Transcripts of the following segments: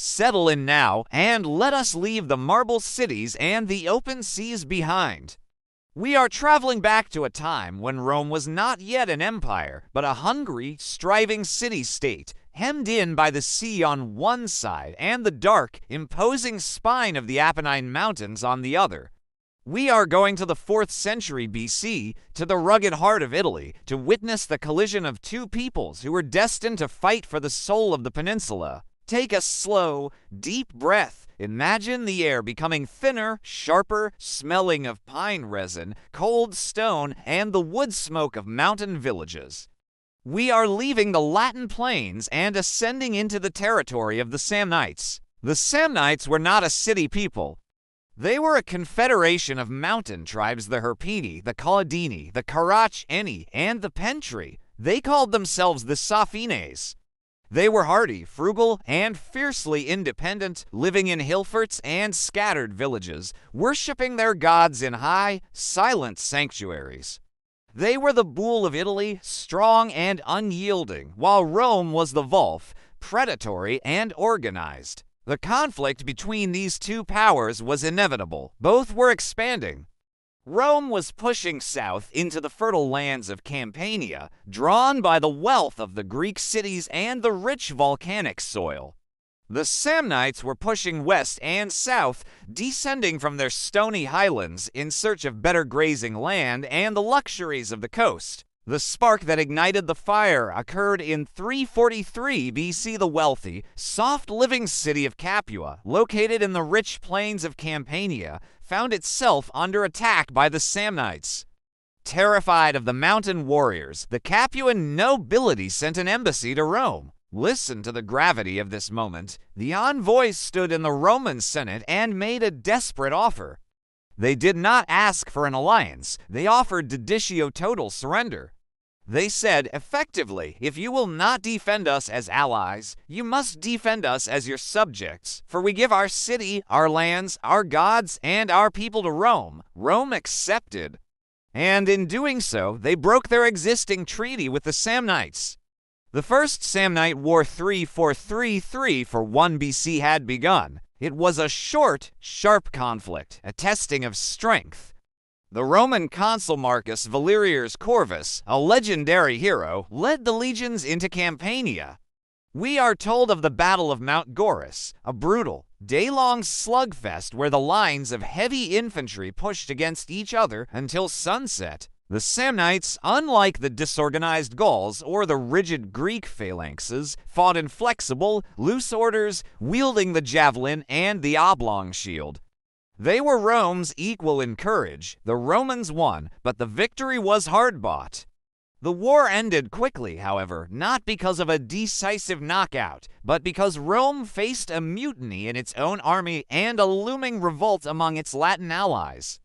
Settle in now, and let us leave the marble cities and the open seas behind. We are traveling back to a time when Rome was not yet an empire, but a hungry, striving city-state, hemmed in by the sea on one side and the dark, imposing spine of the Apennine Mountains on the other. We are going to the 4th century BC, to the rugged heart of Italy, to witness the collision of two peoples who were destined to fight for the soul of the peninsula. Take a slow, deep breath. Imagine the air becoming thinner, sharper, smelling of pine resin, cold stone, and the wood smoke of mountain villages. We are leaving the Latin plains and ascending into the territory of the Samnites. The Samnites were not a city people. They were a confederation of mountain tribes, the Herpini, the Colladini, the Caracheni, and the Pentri. They called themselves the Safines. They were hardy, frugal, and fiercely independent, living in hillforts and scattered villages, worshipping their gods in high, silent sanctuaries. They were the bull of Italy, strong and unyielding, while Rome was the Wolf, predatory and organized. The conflict between these two powers was inevitable. Both were expanding. Rome was pushing south into the fertile lands of Campania, drawn by the wealth of the Greek cities and the rich volcanic soil. The Samnites were pushing west and south, descending from their stony highlands in search of better grazing land and the luxuries of the coast. The spark that ignited the fire occurred in 343 BC. The wealthy, soft-living city of Capua, located in the rich plains of Campania, found itself under attack by the Samnites. Terrified of the mountain warriors, the Capuan nobility sent an embassy to Rome. Listen to the gravity of this moment. The envoys stood in the Roman Senate and made a desperate offer. They did not ask for an alliance. They offered deditio total surrender. They said, effectively, if you will not defend us as allies, you must defend us as your subjects, for we give our city, our lands, our gods, and our people to Rome. Rome accepted. And in doing so, they broke their existing treaty with the Samnites. The First Samnite War 3433 for 1 BC had begun. It was a short, sharp conflict, a testing of strength. The Roman consul Marcus Valerius Corvus, a legendary hero, led the legions into Campania. We are told of the Battle of Mount Gorus, a brutal, day-long slugfest where the lines of heavy infantry pushed against each other until sunset. The Samnites, unlike the disorganized Gauls or the rigid Greek phalanxes, fought in flexible, loose orders, wielding the javelin and the oblong shield. They were Rome's equal in courage. The Romans won, but the victory was hard-bought. The war ended quickly, however, not because of a decisive knockout, but because Rome faced a mutiny in its own army and a looming revolt among its Latin allies.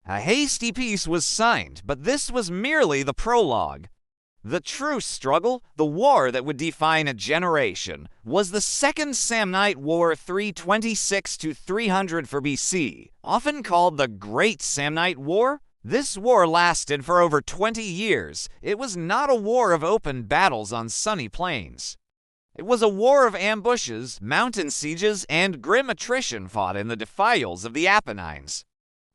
A hasty peace was signed, but this was merely the prologue. The true struggle, the war that would define a generation, was the Second Samnite War 326 to 300 for BC, often called the Great Samnite War. This war lasted for over 20 years. It was not a war of open battles on sunny plains. It was a war of ambushes, mountain sieges, and grim attrition fought in the defiles of the Apennines.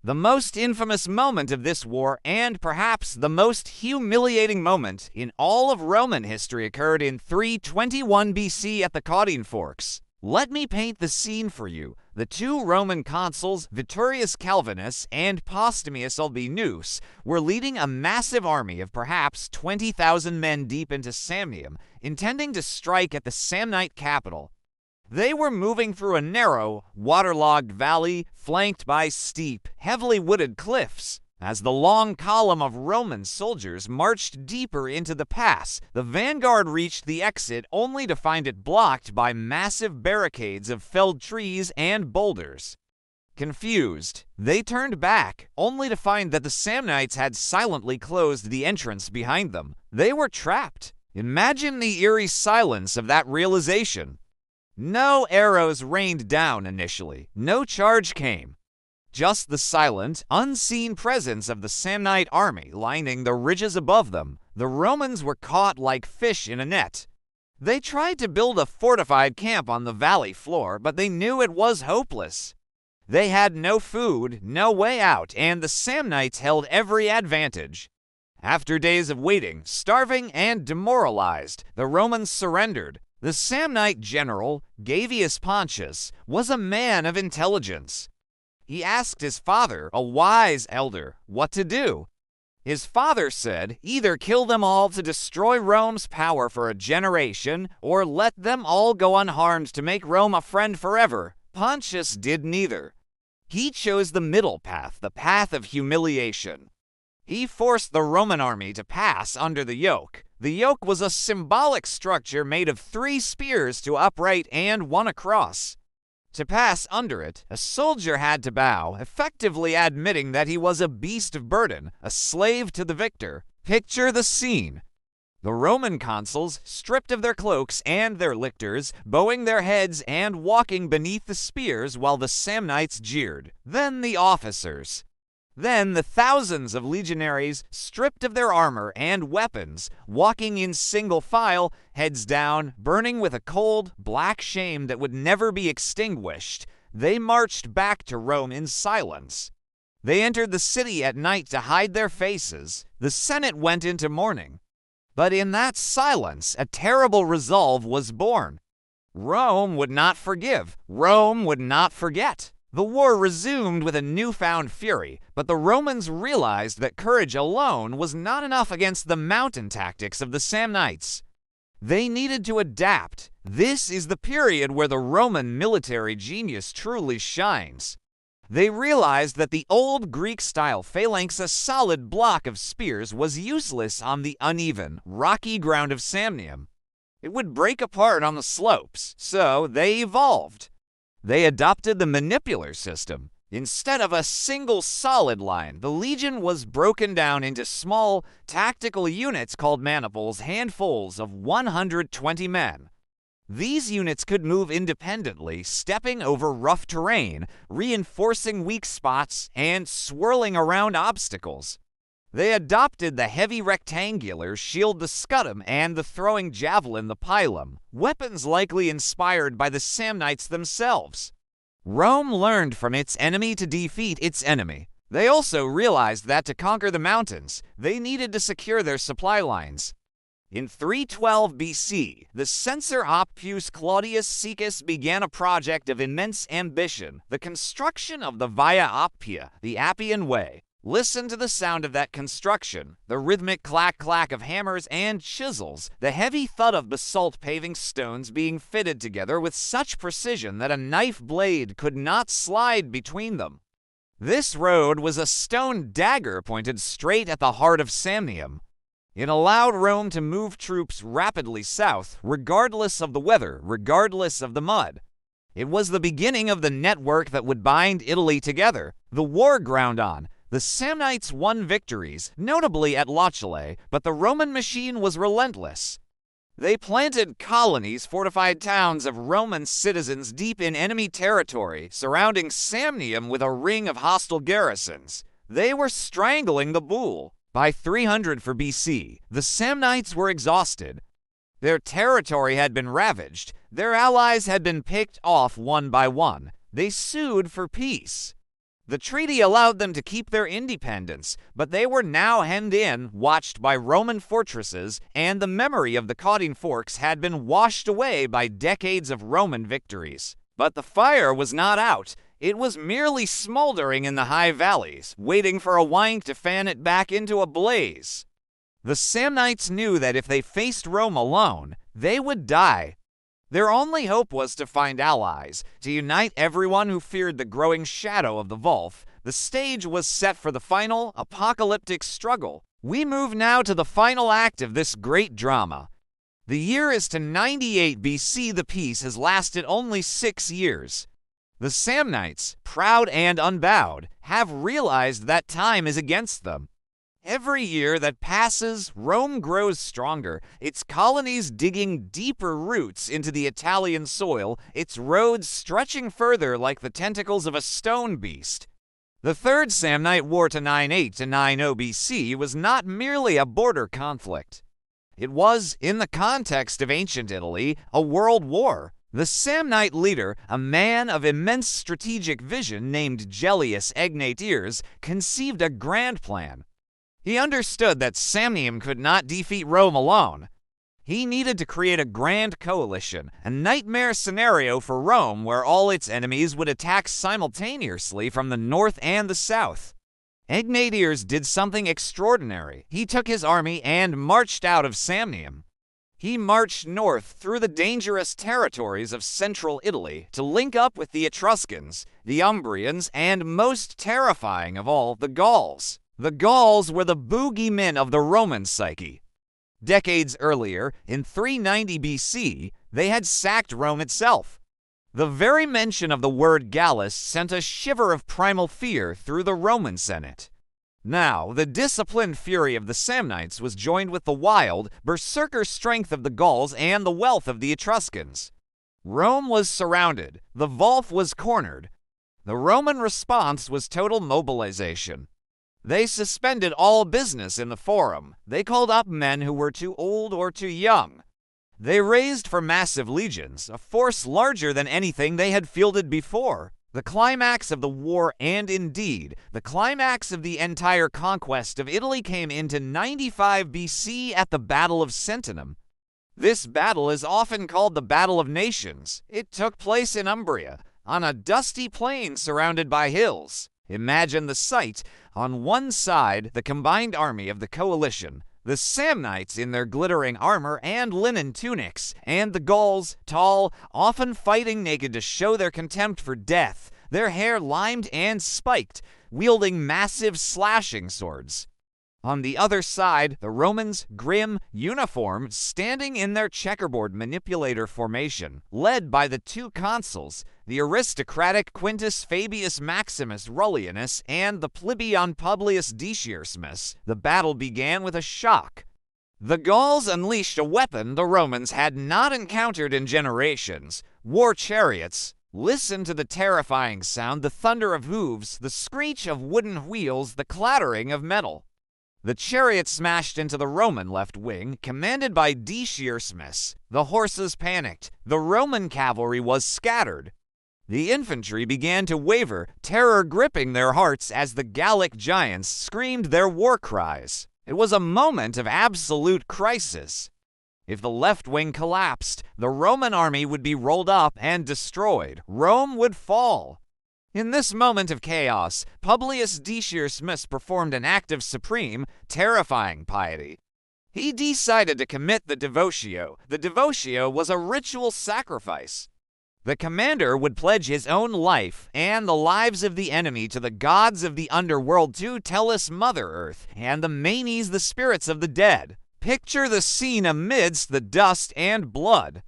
The most infamous moment of this war, and perhaps the most humiliating moment in all of Roman history, occurred in 321 BC at the Caudine Forks. Let me paint the scene for you. The two Roman consuls, Viturius Calvinus and Postumius Albinus, were leading a massive army of perhaps 20,000 men deep into Samnium, intending to strike at the Samnite capital. They were moving through a narrow, waterlogged valley flanked by steep, heavily wooded cliffs. As the long column of Roman soldiers marched deeper into the pass, the vanguard reached the exit only to find it blocked by massive barricades of felled trees and boulders. Confused, they turned back, only to find that the Samnites had silently closed the entrance behind them. They were trapped. Imagine the eerie silence of that realization. No arrows rained down initially. No charge came. Just the silent, unseen presence of the Samnite army lining the ridges above them. The Romans were caught like fish in a net. They tried to build a fortified camp on the valley floor, but they knew it was hopeless. They had no food, no way out, and the Samnites held every advantage. After days of waiting, starving, and demoralized, the Romans surrendered. The Samnite general, Gavius Pontius, was a man of intelligence. He asked his father, a wise elder, what to do. His father said, either kill them all to destroy Rome's power for a generation, or let them all go unharmed to make Rome a friend forever. Pontius did neither. He chose the middle path, the path of humiliation. He forced the Roman army to pass under the yoke. The yoke was a symbolic structure made of 3 spears to upright and 1 across. To pass under it, a soldier had to bow, effectively admitting that he was a beast of burden, a slave to the victor. Picture the scene. The Roman consuls, stripped of their cloaks and their lictors, bowing their heads and walking beneath the spears while the Samnites jeered. Then the officers. Then the thousands of legionaries, stripped of their armor and weapons, walking in single file, heads down, burning with a cold, black shame that would never be extinguished, they marched back to Rome in silence. They entered the city at night to hide their faces. The Senate went into mourning. But in that silence, a terrible resolve was born. Rome would not forgive. Rome would not forget. The war resumed with a newfound fury, but the Romans realized that courage alone was not enough against the mountain tactics of the Samnites. They needed to adapt. This is the period where the Roman military genius truly shines. They realized that the old Greek-style phalanx, a solid block of spears, was useless on the uneven, rocky ground of Samnium. It would break apart on the slopes, so they evolved. They adopted the manipular system. Instead of a single solid line, the legion was broken down into small, tactical units called maniples, handfuls of 120 men. These units could move independently, stepping over rough terrain, reinforcing weak spots, and swirling around obstacles. They adopted the heavy rectangular shield, the scutum, and the throwing javelin, the pilum, weapons likely inspired by the Samnites themselves. Rome learned from its enemy to defeat its enemy. They also realized that to conquer the mountains, they needed to secure their supply lines. In 312 BC, the censor Appius Claudius Caecus began a project of immense ambition, the construction of the Via Appia, the Appian Way. Listen to the sound of that construction, the rhythmic clack-clack of hammers and chisels, the heavy thud of basalt paving stones being fitted together with such precision that a knife blade could not slide between them. This road was a stone dagger pointed straight at the heart of Samnium. It allowed Rome to move troops rapidly south, regardless of the weather, regardless of the mud. It was the beginning of the network that would bind Italy together. The war ground on. The Samnites won victories, notably at Lochlea, but the Roman machine was relentless. They planted colonies, fortified towns of Roman citizens deep in enemy territory, surrounding Samnium with a ring of hostile garrisons. They were strangling the bull. By 300 for BC, the Samnites were exhausted. Their territory had been ravaged. Their allies had been picked off one by one. They sued for peace. The treaty allowed them to keep their independence, but they were now hemmed in, watched by Roman fortresses, and the memory of the Caudine Forks had been washed away by decades of Roman victories. But the fire was not out. It was merely smoldering in the high valleys, waiting for a wind to fan it back into a blaze. The Samnites knew that if they faced Rome alone, they would die. Their only hope was to find allies, to unite everyone who feared the growing shadow of the Vulf. The stage was set for the final, apocalyptic struggle. We move now to the final act of this great drama. The year is to 98 BC. The peace has lasted only 6 years. The Samnites, proud and unbowed, have realized that time is against them. Every year that passes, Rome grows stronger, its colonies digging deeper roots into the Italian soil, its roads stretching further like the tentacles of a stone beast. The Third Samnite War to 98 to 90 BC was not merely a border conflict. It was, in the context of ancient Italy, a world war. The Samnite leader, a man of immense strategic vision named Gellius Egnatius, conceived a grand plan. He understood that Samnium could not defeat Rome alone. He needed to create a grand coalition, a nightmare scenario for Rome where all its enemies would attack simultaneously from the north and the south. Egnatius did something extraordinary. He took his army and marched out of Samnium. He marched north through the dangerous territories of central Italy to link up with the Etruscans, the Umbrians, and most terrifying of all, the Gauls. The Gauls were the boogeymen of the Roman psyche. Decades earlier, in 390 BC, they had sacked Rome itself. The very mention of the word Gallus sent a shiver of primal fear through the Roman Senate. Now, the disciplined fury of the Samnites was joined with the wild, berserker strength of the Gauls and the wealth of the Etruscans. Rome was surrounded. The Volf was cornered. The Roman response was total mobilization. They suspended all business in the Forum. They called up men who were too old or too young. They raised for massive legions, a force larger than anything they had fielded before. The climax of the war, and indeed, the climax of the entire conquest of Italy, came into 95 BC at the Battle of Sentinum. This battle is often called the Battle of Nations. It took place in Umbria, on a dusty plain surrounded by hills. Imagine the sight. On one side, the combined army of the coalition, the Samnites in their glittering armor and linen tunics, and the Gauls, tall, often fighting naked to show their contempt for death, their hair limed and spiked, wielding massive slashing swords. On the other side, the Romans, grim, uniformed, standing in their checkerboard manipulator formation, led by the two consuls, the aristocratic Quintus Fabius Maximus Rullianus and the plebeian Publius Decius. The battle began with a shock. The Gauls unleashed a weapon the Romans had not encountered in generations: war chariots. Listen to the terrifying sound, the thunder of hooves, the screech of wooden wheels, the clattering of metal. The chariot smashed into the Roman left wing, commanded by Decius. The horses panicked. The Roman cavalry was scattered. The infantry began to waver, terror gripping their hearts as the Gallic giants screamed their war cries. It was a moment of absolute crisis. If the left wing collapsed, the Roman army would be rolled up and destroyed. Rome would fall. In this moment of chaos, Publius Decius performed an act of supreme, terrifying piety. He decided to commit the devotio. The devotio was a ritual sacrifice. The commander would pledge his own life and the lives of the enemy to the gods of the underworld, to Tellus Mother Earth, and the Manes, the spirits of the dead. Picture the scene amidst the dust and blood.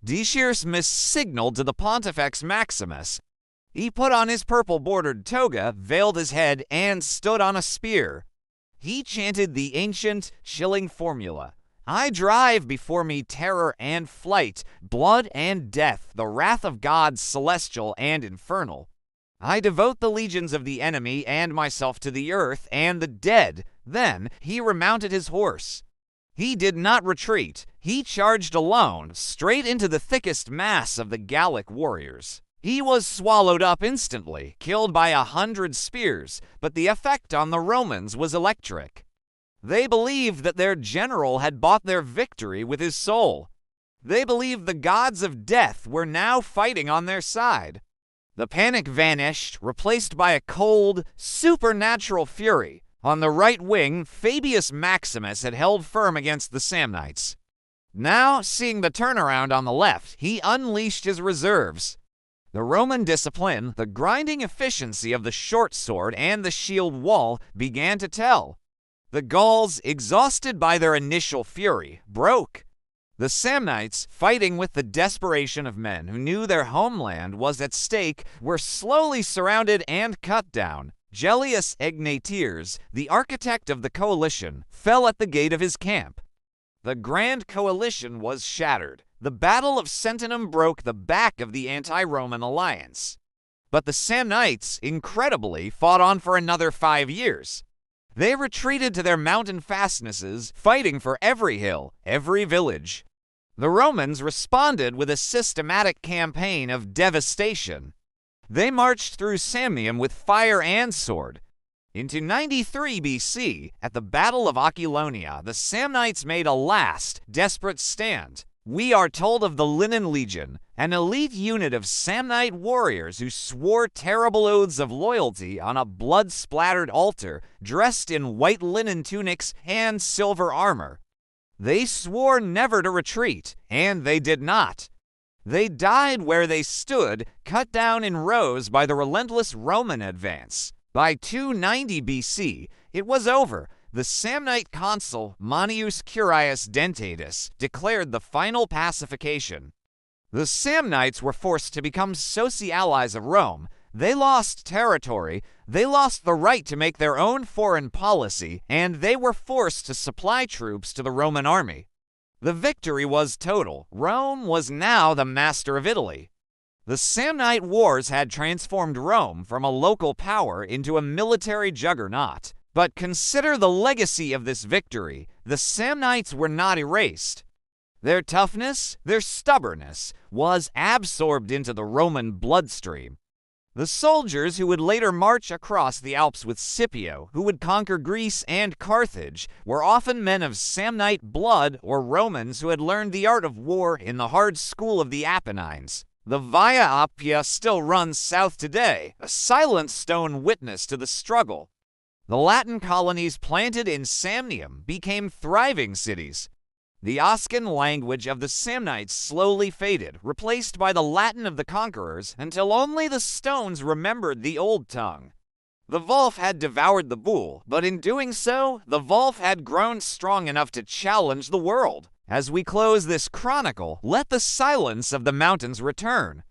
Decius signaled to the Pontifex Maximus. He put on his purple-bordered toga, veiled his head, and stood on a spear. He chanted the ancient, chilling formula: I drive before me terror and flight, blood and death, the wrath of gods celestial and infernal. I devote the legions of the enemy and myself to the earth and the dead. Then he remounted his horse. He did not retreat. He charged alone, straight into the thickest mass of the Gallic warriors. He was swallowed up instantly, killed by 100 spears, but the effect on the Romans was electric. They believed that their general had bought their victory with his soul. They believed the gods of death were now fighting on their side. The panic vanished, replaced by a cold, supernatural fury. On the right wing, Fabius Maximus had held firm against the Samnites. Now, seeing the turnaround on the left, he unleashed his reserves. The Roman discipline, the grinding efficiency of the short sword and the shield wall began to tell. The Gauls, exhausted by their initial fury, broke. The Samnites, fighting with the desperation of men who knew their homeland was at stake, were slowly surrounded and cut down. Gellius Egnatius, the architect of the coalition, fell at the gate of his camp. The grand coalition was shattered. The Battle of Sentinum broke the back of the anti-Roman alliance. But the Samnites, incredibly, fought on for another 5 years. They retreated to their mountain fastnesses, fighting for every hill, every village. The Romans responded with a systematic campaign of devastation. They marched through Samnium with fire and sword. Into 93 BC, at the Battle of Aquilonia, the Samnites made a last, desperate stand. We are told of the Linen Legion, an elite unit of Samnite warriors who swore terrible oaths of loyalty on a blood-splattered altar, dressed in white linen tunics and silver armor. They swore never to retreat, and they did not. They died where they stood, cut down in rows by the relentless Roman advance. By 290 BC, it was over. The Samnite consul Manius Curius Dentatus declared the final pacification. The Samnites were forced to become soci-allies of Rome. They lost territory, they lost the right to make their own foreign policy, and they were forced to supply troops to the Roman army. The victory was total. Rome was now the master of Italy. The Samnite Wars had transformed Rome from a local power into a military juggernaut. But consider the legacy of this victory. The Samnites were not erased. Their toughness, their stubbornness, was absorbed into the Roman bloodstream. The soldiers who would later march across the Alps with Scipio, who would conquer Greece and Carthage, were often men of Samnite blood or Romans who had learned the art of war in the hard school of the Apennines. The Via Appia still runs south today, a silent stone witness to the struggle. The Latin colonies planted in Samnium became thriving cities. The Oscan language of the Samnites slowly faded, replaced by the Latin of the conquerors, until only the stones remembered the old tongue. The Volf had devoured the bull, but in doing so, the Volf had grown strong enough to challenge the world. As we close this chronicle, let the silence of the mountains return.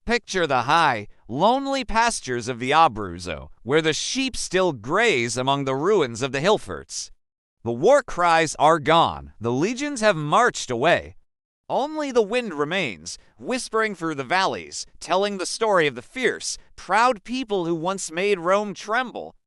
Picture the high, lonely pastures of the Abruzzo, where the sheep still graze among the ruins of the Hillforts. The war cries are gone. The legions have marched away. Only the wind remains, whispering through the valleys, telling the story of the fierce, proud people who once made Rome tremble.